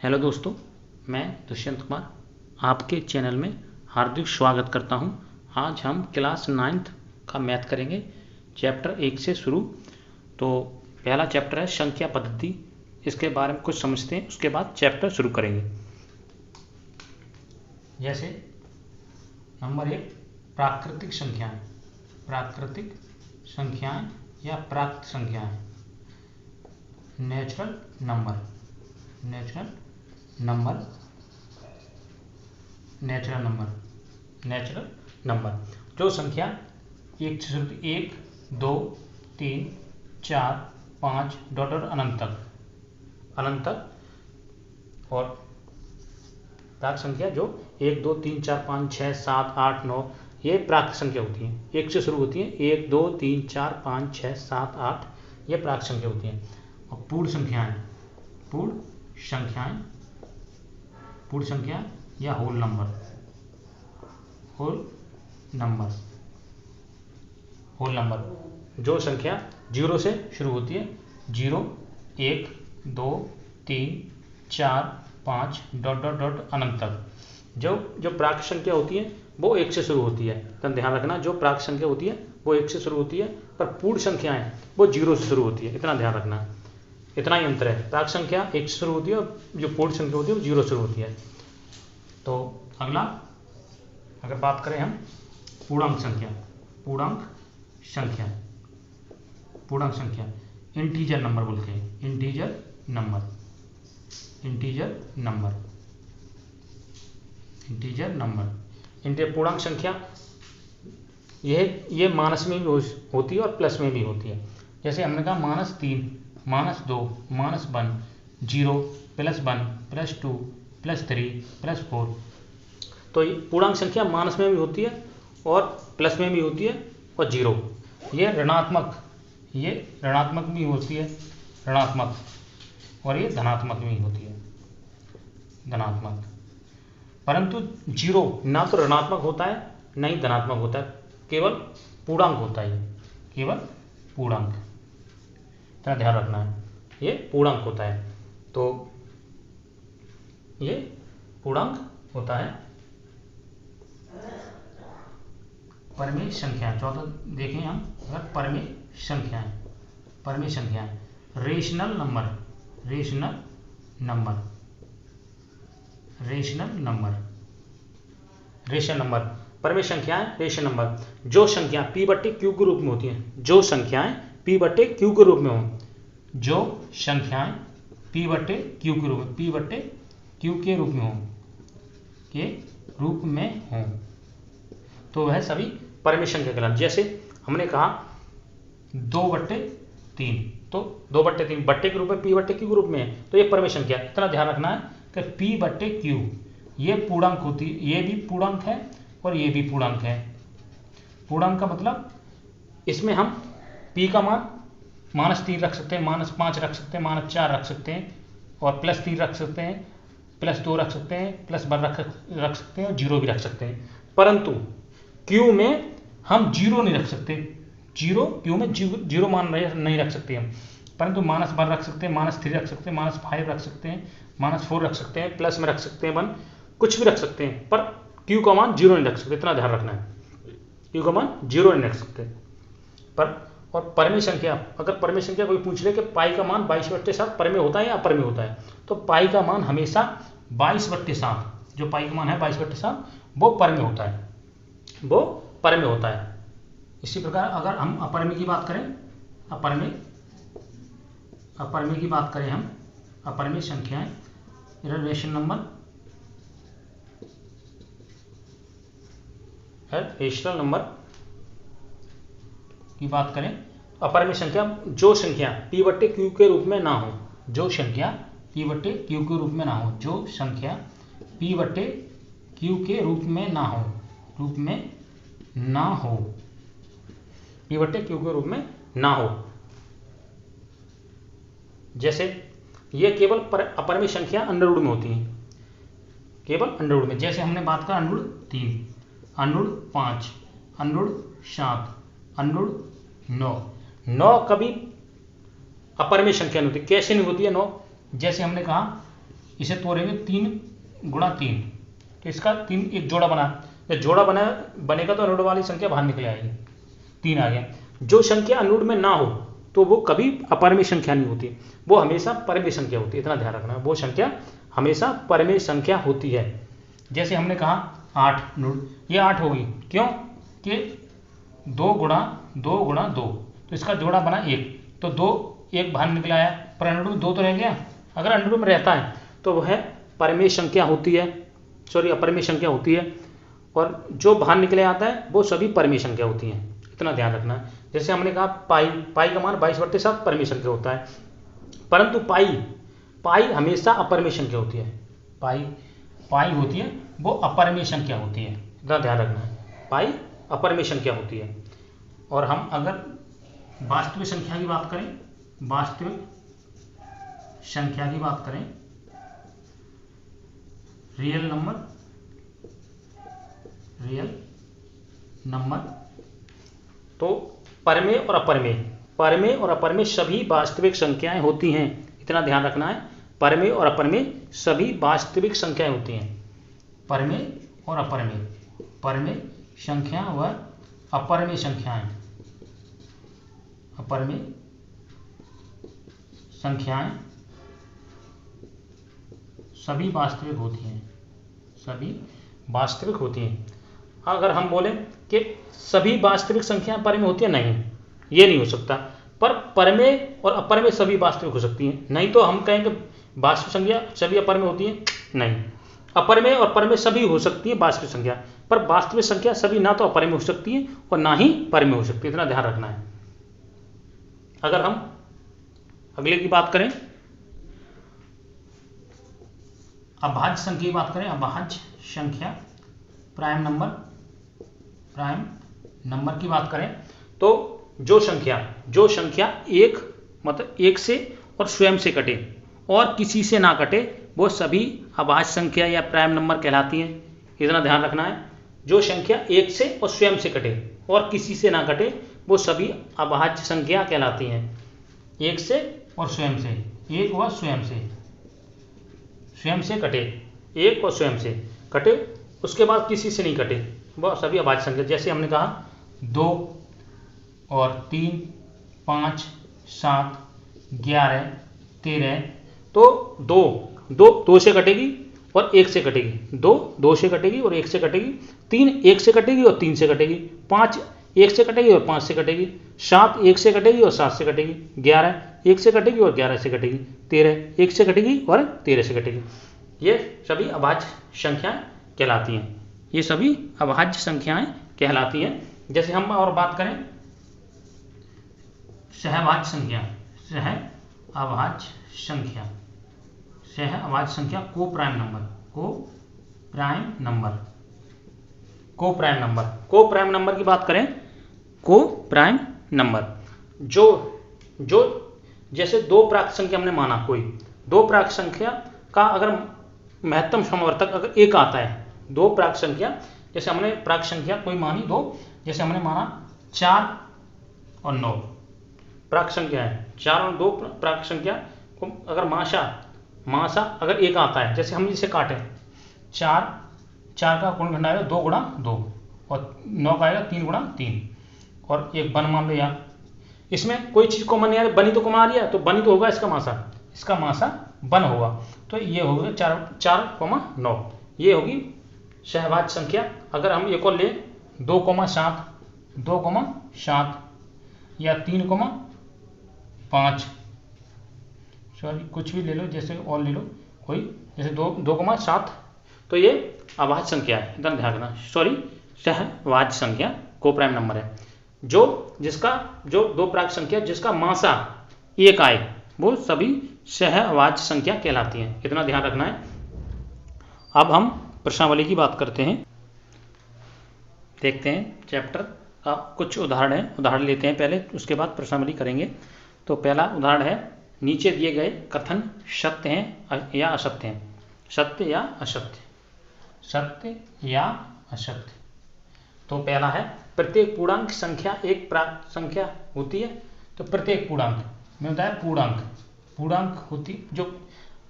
Hello दोस्तों, मैं दुष्यंत कुमार आपके चैनल में हार्दिक स्वागत करता हूं। आज हम क्लास 9th का मैथ करेंगे, चैप्टर 1 से शुरू। तो पहला चैप्टर है संख्या पद्धति। इसके बारे में कुछ समझते हैं, उसके बाद चैप्टर शुरू करेंगे। जैसे नंबर 1 प्राकृतिक संख्याएं, प्राकृतिक संख्याएं या प्राकृत संख्याएं। Natural number, natural number, natural number, natural number. जो संख्या 1 से 1, 2, 3, 4, 5 डॉट और अनंत तक, अनंत तक। और प्राकृत संख्या जो 1, 2, 3, 4, 5, 6, 7, 8, 9 ये प्राकृत संख्या होती हैं। 1 से शुरू होती हैं। 1, 2, 3, 4, 5, 6, 7, 8 ये प्राकृत संख्या होती हैं। और पूर्ण संख्याएं, पूर्ण संख्याएं, पूर्ण संख्या या whole number, whole number, whole number. जो संख्या 0 से शुरू होती है। 0, 1, 2, 3, 4, 5 डॉट डॉट डॉट अनंत तक। जो प्राकृत संख्या होती है वो 1 से शुरू होती है। तो ध्यान रखना, जो प्राकृत संख्या होती है वो 1 से शुरू होती है, पर पूर्ण संख्याएं वो 0 से शुरू होती है। इतना ध्यान रखना, इतना ही अंतर है। प्राकृत संख्या 1 से शुरू होती है और जो पूर्ण संख्या होती है वो 0 से शुरू होती है। तो अगला, अगर बात करें हम पूर्णांक संख्या, पूर्णांक संख्या, पूर्णांक संख्या इंटीजर नंबर बोलते हैं। Integer number, integer number, integer number. Integer पूर्णांक संख्या ये माइनस में भी होती है और प्लस में भी होती है। जैसे हमने कहा -3, -2, -1, 0, +1, +2, +3, +4। तो ये पूर्णांक संख्या माइनस में भी होती है और प्लस में भी होती है और 0। ये ऋणात्मक, ये ऋणात्मक भी होती है, ऋणात्मक, और ये धनात्मक भी होती है, धनात्मक। परंतु 0 ना तो ऋणात्मक होता है ना ही धनात्मक होता है, केवल पूर्णांक होता है, केवल पूर्णांक। इतना ध्यान रखना है, ये पूर्णांक होता है। तो ये पूर्णांक होता है। परमेय संख्या 14 देखें हम, अगर परमेय संख्याएं, परमेय संख्याएं rational number, rational number, rational number, rational number. परमेय संख्याएं रेशनल नंबर। जो संख्या p/q के रूप में होती हैं, जो संख्याएं p/q के रूप में हों, जो संख्याएं p/q के रूप में, p/q के रूप में हों, के रूप में हों, तो वह सभी परमेय संख्या कहलाती। जैसे हमने कहा 2/3, तो 2/3 बट्टे के रूप में, p/q के रूप में है, तो ये परमेय संख्या। इतना ध्यान रखना है कि p/q ये पूर्णांक होती है, ये भी पूर्णांक है और ये भी पूर्णांक है। पूर्णांक का मतलब इसमें हम p का मान -3 रख सकते हैं, -5 रख सकते हैं, -4 रख सकते हैं, और +3 रख सकते हैं, +2 रख सकते हैं, +1 रख सकते हैं, और 0 भी रख सकते हैं। परंतु q में हम 0 नहीं रख सकते, 0 q में 0 मान नहीं रख सकते हम। परंतु -1 रख सकते हैं, -3 रख सकते हैं, -5 रख सकते हैं, -4 रख सकते हैं, प्लस में रख सकते हैं 1, कुछ भी रख सकते हैं, पर q का मान 0 नहीं रख सकते। इतना ध्यान रखना है, q का मान 0 नहीं रख सकते। पर और परमेय संख्या, अगर परमेय संख्या कोई पूछ ले कि पाई का मान 22/7 परमेय होता है या अपरमेय होता है, तो पाई का मान हमेशा 22/7, जो पाई का मान है 22/7 वो परमेय होता है, वो परमेय होता है। इसी प्रकार अगर हम अपरमेय की बात करें, अपरमेय, अपरमेय की बात करें हम, अपरमेय संख्याएं रेशनल नंबर, रेशनल नंबर की बात करें, अपरमेय संख्या जो संख्या p/q के रूप में ना हो, जो संख्या p/q के रूप में ना हो, जो संख्या p/q के रूप में ना हो, रूप में ना हो, p/q के रूप में ना हो। जैसे ये केवल अपरमेय संख्या अंडरवुड में होती है, केवल अंडरवुड में। जैसे हमने बात करा √3, √5, √7, √9। 9 कभी अपरमेय संख्या नहीं होती। कैसे नहीं होती है 9? जैसे हमने कहा इसे तोड़ेंगे 3 गुणा 3, तो इसका 3 एक जोड़ा बना, जब जोड़ा बनेगा तो अनुरूढ़ वाली संख्या बाहर निकल आएगी, 3 आ गया। जो संख्या अनुरूढ़ में ना हो तो वो कभी अपरिमेय संख्या नहीं होती, वो हमेशा परिमेय संख्या होती है, इतना ध्यान रखना। वो संख्या हमेशा परिमेय संख्या होती है। जैसे हमने कहा 8 अनुरूढ़, ये 8 होगी, क्यों कि 2 गुणा 2, तो इसका जोड़ा बना 1, तो 2 1 बाहर निकल आया, पर अनुरूढ़ में 2 तो रह गया। अगर अनुरूढ़ में रहता है तो वह परिमेय संख्या होती है, सॉरी अपरिमेय संख्या होती है, और जो बाहर निकले आता है वो सभी परिमेय संख्या होती हैं, इतना ध्यान रखना है। जैसे हमने कहा पाई का मान 22/7 परिमेय संख्या होता है, परंतु पाई हमेशा अपरिमेय संख्या होती है। पाई होती है वो अपरिमेय संख्या होती है, इतना ध्यान रखना है, पाई अपरिमेय संख्या होती है। और हम अगर वास्तविक संख्या की बात करें, रियल नंबर, तो परिमेय और अपरिमेय सभी वास्तविक संख्याएं होती हैं, इतना ध्यान रखना है। परिमेय और अपरिमेय सभी वास्तविक संख्याएं होती हैं। परिमेय संख्या व अपरिमेय संख्याएं सभी वास्तविक होती हैं। अगर हम बोलें कि सभी वास्तविक संख्याएं परिमेय होती हैं, नहीं, ये नहीं हो सकता, पर परिमेय और अपरिमेय सभी वास्तविक हो सकती हैं। नहीं तो हम कहेंगे वास्तविक संख्या सभी अपरिमेय होती हैं, नहीं, अपरिमेय और परिमेय सभी हो सकती है वास्तविक संख्या, पर वास्तविक संख्या सभी ना तो अपरिमेय हो सकती है और ना ही परिमेय हो सकती है, इतना ध्यान रखना है। अगर हम अगले की बात करें, अभाज्य संख्या की बात करें, अभाज्य संख्या प्राइम नंबर की बात करें, तो जो संख्या एक मतलब एक से और स्वयं से कटे और किसी से ना कटे, वो सभी अभाज्य संख्या या प्राइम नंबर कहलाती हैं, इतना ध्यान रखना है। जो संख्या एक से और स्वयं से कटे और किसी से ना कटे, वो सभी अभाज्य संख्या कहलाती हैं। एक से और स्वयं से, एक व स्वयं से कटे, एक और स्वयं से कटे, उसके बाद किसी से नहीं कटे, वह सभी अभाज्य संख्या। जैसे हमने कहा 2 और 3, 5, 7, 11, 13, तो 2 से कटेगी और 1 से कटेगी, 2 से कटेगी और 1 से कटेगी, 3 1 से कटेगी और 3 से कटेगी, 5 1 से कटेगी और 5 से कटेगी, 7 1 से कटेगी और 7 से कटेगी, 11 1 से कटेगी और 11 से कटेगी, 13 1 से कटेगी और 13 से कटेगी। ये सभी अभाज्य संख्याएं कहलाती हैं, ये सभी अभाज्य संख्याएं कहलाती हैं। जैसे हम और बात करें सहअभाज्य संख्या को प्राइम नंबर की बात करें, को प्राइम नंबर जो जैसे 2 प्राकृत संख्या हमने माना, कोई 2 प्राकृत संख्या का अगर महत्तम समवर्तक अगर 1 आता है, 2 प्राकृत संख्या, जैसे हमने प्राकृत संख्या कोई मानी 2, जैसे हमने माना 4 और 9 प्राकृत संख्या है, 4 और 2 प्राकृत संख्या को अगर मासा अगर 1 आता है, जैसे हम इसे काटें, 4 का गुणनखंड आएगा 2 गुणा 2 और 9 का आएगा 3 गुणा 3 और एक बन मान लिया। इसमें कोई चीज़ कॉमन नहीं आ रही, बनी तो कॉमन आ रही है, तो बनी तो होगा इसका मासा बन होगा, तो ये होगा 4,9, ये होगी सहअभाज्य संख्या। अगर हम एक और ले 2,7 या 3,5, सॉरी कुछ भी ले लो, जैसे और ले लो कोई, जैसे 2,7, तो ये अभाज्य संख्या है, इतना ध्यान रखना, सॉरी सहअभाज्य संख्या को प्राइम नंबर है। जो 2 प्राकृत संख्या जिसका मासा 1 आए, वो सभी सहअभाज्य संख्या कहलाती हैं, इतना ध्यान रखना है। अब हम प्रश्नावली की बात करते हैं, देखते हैं चैप्टर का कुछ उदाहरण लेते हैं पहले, उसके बाद प्रश्नावली करेंगे। तो पहला उदाहरण है, नीचे दिए गए कथन सत्य हैं या असत्य हैं, सत्य या असत्य। तो पहला है, प्रत्येक पूर्णांक संख्या एक प्राकृत संख्या होती है। तो प्रत्येक पूर्णांक में बताया, पूर्णांक होती, जो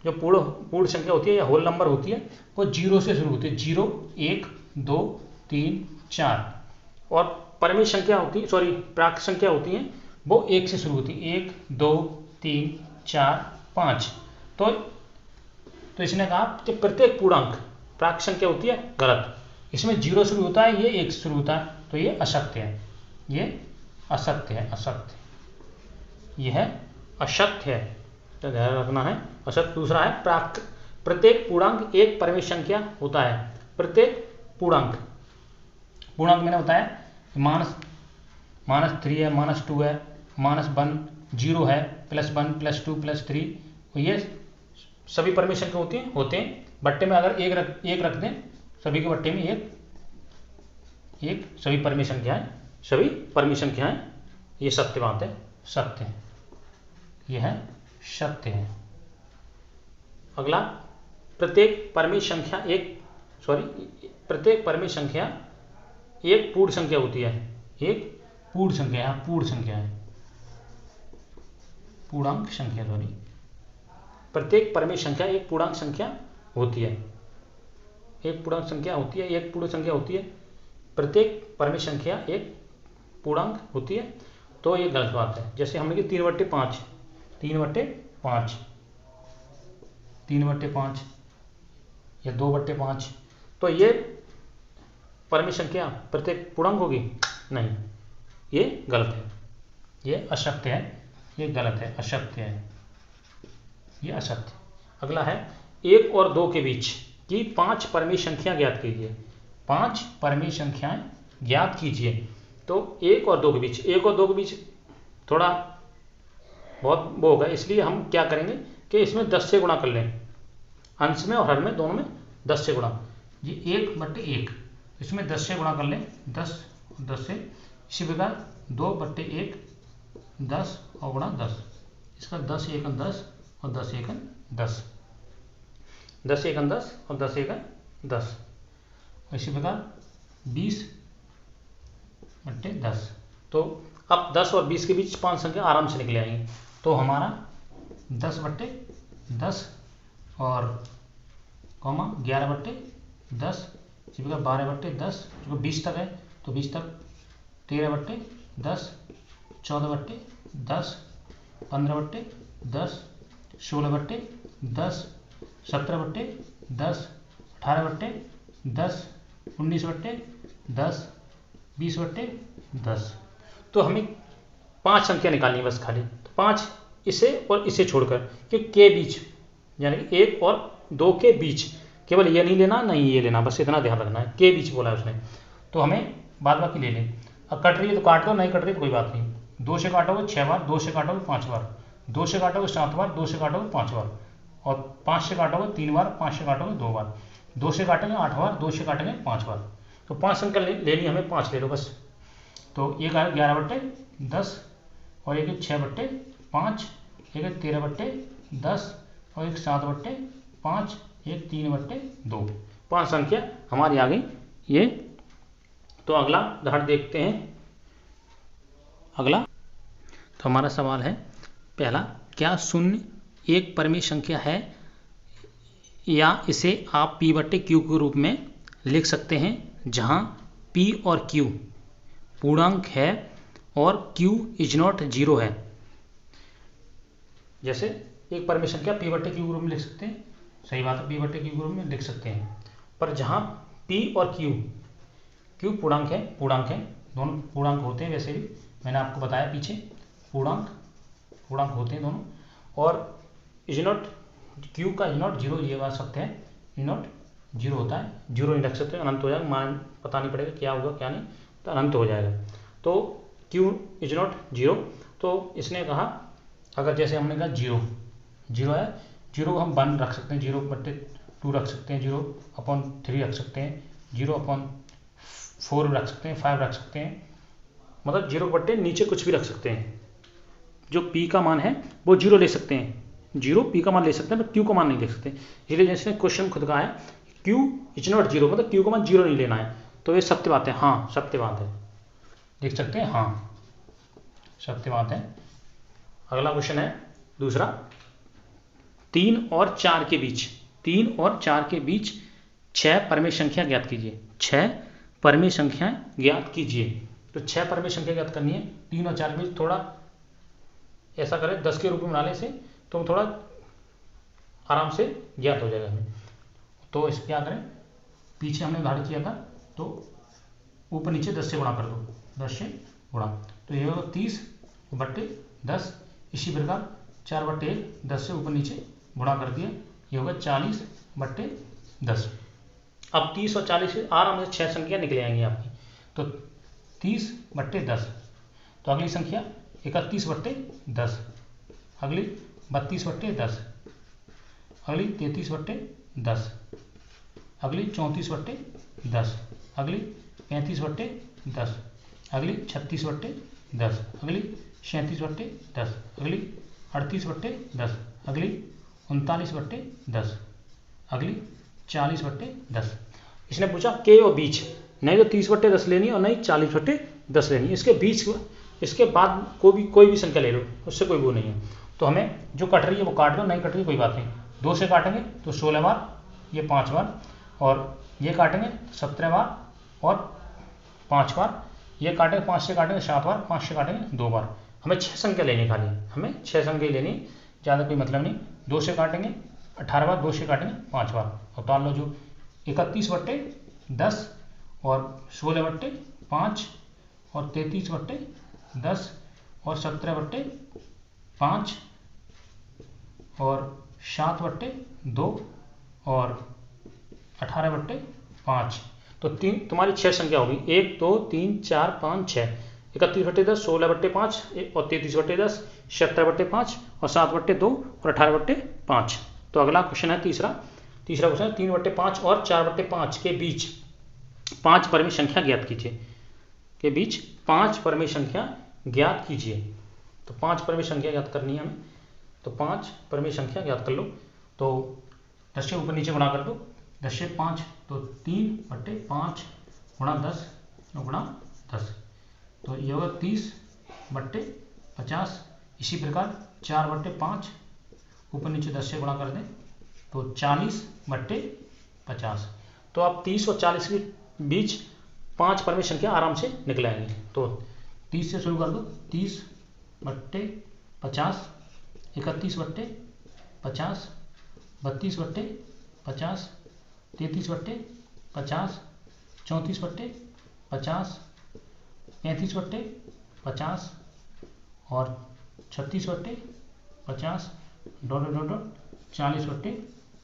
जो पूर्ण संख्या होती है या होल नंबर होती है वो 0 से शुरू होती है, 0 1 2 3 4, और परिमेय संख्या होती है, सॉरी प्राक संख्या होती है वो 1 से शुरू होती है, 1 2 3 4 5। तो इसने कहा कि प्रत्येक पूर्णांक प्राक संख्या होती है, गलत, इसमें 0 शुरू होता है, ये 1 शुरू होता है, तो ये असत्य है, ये असत्य है, असत्य, यह असत्य है, तो ध्यान रखना है असत्य। दूसरा है प्रत्येक पूर्णांक एक परिमेय संख्या होता है। प्रत्येक पूर्णांक मैंने बताया -3 है, -2 है, -1 0 है, +1 +2 +3, ये सभी परिमेय संख्या होते हैं। बट्टे में अगर एक रख दें, सभी के बट्टे में एक सभी परिमेय संख्याएं, ये सत्य बात है, सत्य है, यह है सत्य है। अगला, प्रत्येक परिमेय संख्या एक पूर्ण संख्या होती है, एक पूर्ण संख्या, पूर्ण संख्या है, पूर्णांक संख्या, सॉरी, प्रत्येक परिमेय संख्या एक पूर्णांक संख्या होती है, एक पूर्णांक संख्या होती है, एक पूर्ण संख्या होती है, प्रत्येक परिमेय संख्या एक पूर्णांक होती है, तो ये गलत बात है। जैसे हमने कि 3/5 या 2/5, तो ये परिमेय संख्या प्रत्येक पूर्णांक होगी? नहीं, ये गलत है, ये असत्य है, ये गलत है, असत्य है, ये असत्य। अगला है 1 और 2 के बीच की 5 परिमेय संख्या ज्ञात कीजिए। 5 परिमेय संख्याएं ज्ञात कीजिए। तो 1 और 2 के बीच थोड़ा बहुत वो होगा, इसलिए हम क्या करेंगे कि इसमें 10 से गुणा कर लें, अंश में और हर में दोनों में 10 से गुणा। ये 1/1, इसमें 10 से गुणा कर लें, 10 से। इसी प्रकार 2/1 10 और गुणा 10, इसका 10 × 1 = 10 और 10 × 1 = 10, 10 × 1 = 10 और 10 × 1 = 10। इसी प्रकार 20/10। तो अब 10 और 20 के बीच 5 संख्या आराम से निकले आएंगी। तो हमारा 10/10 और 11/10, इसी प्रकार 12/10, जो 20 तक है तो 20 तक, 13/10, 14/10, 15/10, 16/10, 17/10, 18/10, 19/10, 20/10। तो हमें 5 संख्या निकालनी है बस खाली, तो 5 इसे और इसे छोड़कर, कि के बीच, यानी कि 1 और 2 के बीच, केवल ये नहीं लेना, नहीं ये लेना, बस इतना ध्यान रखना है, के बीच बोला है उसने, तो हमें बाद बाकी ले लें। अब कट रही है तो काट दो, नहीं कट रही तो कोई बात नहीं। 2 से काटोगे 6 बार, 2 से काटोगे 5 बार, 2 से काटोगे 7 बार, 2 से काटोगे 5 बार, और 5 से काटोगे 3 बार, 5 से काटोगे 2 बार, 2 से काटेंगे 8 बार, 2 से काटेंगे 5 बार। तो 5 संख्या लेनी, हमें 5 ले लो बस। तो एक है 11/10 और एक 6/5, एक 13/10 और एक 7/5, एक 3/2। 5 संख्या हमारी आ गई ये। तो अगला उदाहरण देखते हैं। अगला तो हमारा सवाल है पहला, क्या 0 एक परिमेय संख्या है, या इसे आप p/q के रूप में लिख सकते हैं, जहां p और q पूर्णांक है और q ≠ 0 है। जैसे एक परिमेय संख्या p/q के रूप में लिख सकते हैं, सही बात है, p/q के रूप में लिख सकते हैं, पर जहां p और q पूर्णांक है, दोनों पूर्णांक होते हैं, वैसे भी मैंने आपको बताया पीछे, पूर्णांक होते हैं दोनों, और q का = 0 ये बात सत्य है, = 0 होता है, 0 नहीं रख सकते, अनंत हो जाएगा, मान पता नहीं पड़ेगा क्या होगा क्या नहीं, तो अनंत हो जाएगा। तो q = 0। तो इसने कहा, अगर जैसे हमने कहा 0 है, 0 को हम 1 रख सकते हैं, 0/2 रख सकते हैं, 0/3 रख सकते हैं, 0/4 रख सकते हैं, 5 रख सकते हैं, मतलब 0 नीचे कुछ भी रख सकते हैं। जो p का मान है वो 0 ले सकते हैं, 0 p का मान ले सकते हैं, पर q का मान नहीं ले सकते। इसलिए जैसे क्वेश्चन खुद का है, q = 0, मतलब q का मान 0 नहीं लेना है, तो ये सत्य बात है, हाँ सत्य बात है, देख सकते हैं, हाँ सत्य बात है। अगला क्वेश्चन है दूसरा, 3 और 4 के बीच 3 और 4 के बीच 6 परमेय संख्या ज्ञात कीजिए। 6 परमेय संख्या ज्ञात कीजिए। तो 6 परमेय संख्या ज्ञात करनी है 3 और 4 के बीच। थोड़ा ऐसा करें 10 के रूप में बना ले से, तो थोड़ा आराम से ज्ञात हो जाएगा हमें। तो इस क्या करें, पीछे हमने उदाहरण किया था, तो ऊपर नीचे 10 से गुणा कर दो, 10 से गुणा, तो ये होगा 30 बट्टे 10। इसी प्रकार 4 बट्टे 1 10 से ऊपर नीचे गुणा कर दिया, ये होगा 40 बट्टे 10। अब 30 और 40 से आराम से 6 संख्या निकल आएंगी आपकी। तो 30 बट्टे 10, तो अगली संख्या 31 बट्टे 10, अगली 32 बट्टे 10, अगली 33 बट्टे 10, अगली 34 बट्टे 10, अगली 35 बट्टे 10, अगली 36 बट्टे 10, अगली 37 बट्टे 10, अगली 38 बट्टे 10, अगली 39 बट्टे 10, अगली 40 बट्टे 10। इसने पूछा के और बीच, नहीं तो 30 बट्टे 10 लेनी है और नहीं 40 बट्टे 10 लेनी है। इसके बीच, इसके बाद कोई भी संख्या ले लो, उससे कोई वो नहीं है। तो हमें जो कट रही है वो काट दो, नहीं कट रही कोई बात नहीं। 2 से काटेंगे तो 16 बार, ये 5 बार, और ये काटेंगे 17 बार और 5 बार, ये काटेंगे 5 से काटेंगे 7 बार, 5 से काटेंगे 2 बार। हमें 6 संख्या लेनी खाली, हमें 6 संख्या लेनी, ज़्यादा कोई मतलब नहीं। 2 से काटेंगे 18 बार, 2 से काटेंगे 5 बार, और ताल लो जो 31 बट्टे 10 और 16 बट्टे 5 और 33 बट्टे 10 और 17 बट्टे 5 और 7 बट्टे 2 और 18 बट्टे 5। तो तुम्हारी 6 संख्या होगी, 1 2 3 4 5 6। 31 बट्टे 10, 16 बट्टे 5 और 33 बट्टे 10, 17 बट्टे 5 और 7 बट्टे 2 और 18 बट्टे 5। तो अगला क्वेश्चन है तीसरा क्वेश्चन है 3 बट्टे 5 और 4 बट्टे 5 के बीच 5 परमेय संख्या ज्ञात कीजिए। के बीच 5 परमेय संख्या ज्ञात कीजिए। तो 5 परमेय संख्या ज्ञात करनी है हमें, तो 5 परमेय संख्या ज्ञात कर लो। तो 10 से ऊपर नीचे गुणा कर दो, 10 से 5 तो 3 बट्टे 5 गुणा 10 गुणा 10, तो ये होगा 30 बट्टे 50। इसी प्रकार 4 बट्टे 5 ऊपर नीचे 10 से गुणा कर दें तो 40 बट्टे 50। तो अब 30 और 40 के बीच 5 परमेय संख्या आराम से निकल आएंगी। तो 30 से शुरू कर दो, 30 बट्टे 50, 31 बट्टे 50, 32 बट्टे 50, 33 बट्टे 50, 34 बट्टे 50, 35 बट्टे 50 और 36 बट्टे 50, डॉट 40 बट्टे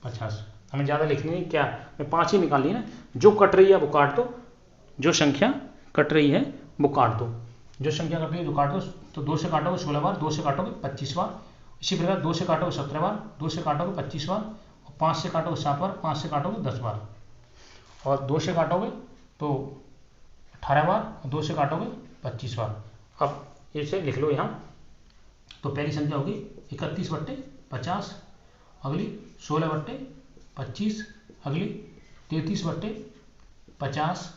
50। हमें ज़्यादा लिखनी नहीं, क्या मैं 5 ही निकाल ली ना। जो कट रही है वो काट दो, जो संख्या कट रही है वो काट दो, जो संख्या कट रही है वो काट दो। तो 2 से काटोगे 16 बार, 2 से काटोगे 25 बार, इसी प्रकार 2 से काटोगे 17 बार, 2 से काटोगे 25 बार, और 5 से काटोगे 7 बार, 5 से काटोगे 10 बार, और 2 से काटोगे तो 18 बार, और 2 से काटोगे 25 बार। अब इसे लिख लो यहाँ। तो पहली संख्या होगी 31 बट्टे 50, अगली 16 बट्टे 25, अगली 33 बट्टे 50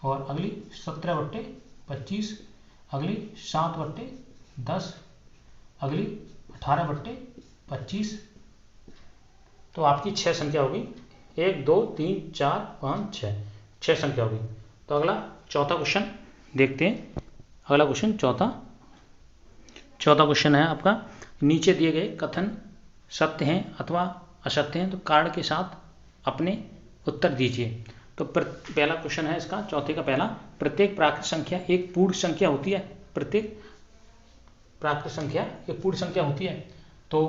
और अगली 17 बट्टे 25, अगली 7 बट्टे 10, अगली 18 बट्टे 25। तो आपकी 6 संख्या होगी, 1 2 3 4 5 6 संख्या होगी। तो अगला चौथा क्वेश्चन देखते हैं। अगला क्वेश्चन चौथा क्वेश्चन है आपका, नीचे दिए गए कथन सत्य हैं अथवा असत्य हैं, तो कारण के साथ अपने उत्तर दीजिए। तो पहला क्वेश्चन है इसका, चौथे का पहला, प्रत्येक प्राकृत संख्या एक पूर्ण संख्या होती है। प्रत्येक प्राकृत संख्या एक पूर्ण संख्या होती है। तो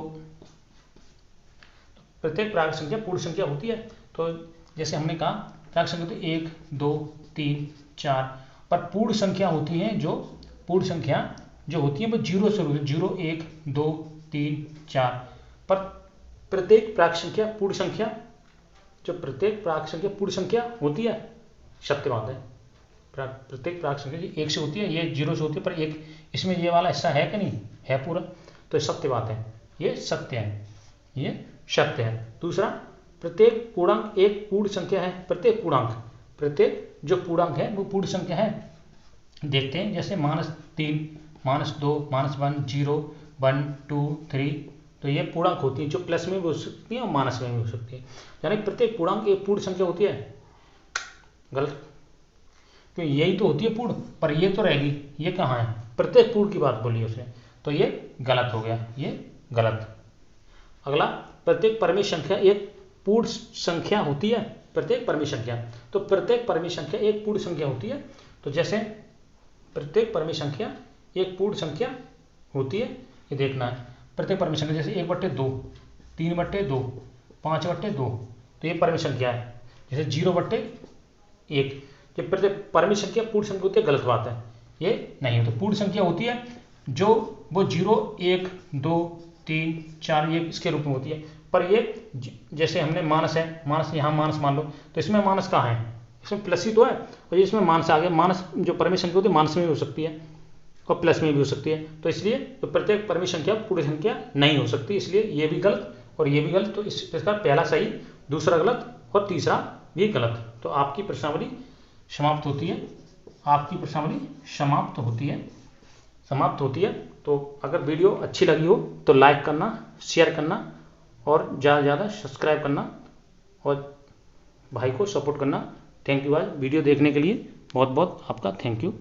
प्रत्येक प्राकृत संख्या पूर्ण संख्या होती है। तो जैसे हमने कहा प्राकृत संख्या तो 1 2 3 4, पर पूर्ण संख्या होती है, जो पूर्ण संख्या जो होती है वो 0 से होती है, 0 1 2 3 4। पर प्रत्येक प्राकृत संख्या पूर्ण संख्या, जो प्रत्येक प्राकृत संख्या पूर्ण संख्या होती है, सत्य बात है। प्रत्येक प्राकृत संख्या 1 से होती है, ये 0 से होती है, पर एक इसमें ये वाला हिस्सा है कि नहीं है पूरा, तो ये सत्य बात है, ये सत्य है, ये सत्य है। दूसरा, प्रत्येक पूर्णांक एक पूर्ण संख्या है। प्रत्येक प्रत्येक जो पूर्णांक है वो पूर्ण संख्या है। देखते हैं, जैसे -3 -2 -1 0 1 2 3 तो ये पूर्णांक होती है जो प्लस में भी हो सकती है और माइनस में भी हो सकती है, यानी प्रत्येक पूर्णांक एक पूर्ण संख्या होती है। गलत, तो यही तो होती है पूर्ण, पर ये तो रहेगी, ये कहाँ है, प्रत्येक पूर्ण की बात बोली उसने, तो ये गलत हो गया, ये गलत। अगला, प्रत्येक परिमेय संख्या एक पूर्ण संख्या होती है। प्रत्येक परिमेय संख्या, तो प्रत्येक परिमेय संख्या एक पूर्ण संख्या होती है। तो जैसे प्रत्येक परिमेय संख्या एक पूर्ण संख्या होती है, ये देखना है। प्रत्येक परिमेय संख्या जैसे 1/2, 3/2, 5/2, तो ये परिमेय संख्या है। जैसे 0/1, जब प्रत्येक परिमेय संख्या पूर्ण संख्या होती है, गलत बात है, ये नहीं हो। तो पूर्ण संख्या होती है जो वो 0, 1, 2, 3, 4 ये इसके रूप में होती है। पर ये जैसे हमने मानस है, मानस यहाँ मानस मान लो, तो इसमें मानस कहाँ है, इसमें प्लस ही तो है, और इसमें मानस आ गया। मानस जो परिमेय संख्या होती है मानस में भी हो सकती है और प्लस में भी हो सकती है, तो इसलिए तो प्रत्येक परिमेय संख्या पूर्ण संख्या नहीं हो सकती, इसलिए ये भी गलत और ये भी गलत। तो इसका पहला सही, दूसरा गलत और तीसरा भी गलत। तो आपकी प्रश्नावली समाप्त होती है, आपकी प्रश्नावली समाप्त होती है। तो अगर वीडियो अच्छी लगी हो तो लाइक करना, शेयर करना और ज़्यादा से ज़्यादा सब्सक्राइब करना और भाई को सपोर्ट करना। थैंक यू भाई, वीडियो देखने के लिए बहुत बहुत आपका थैंक यू।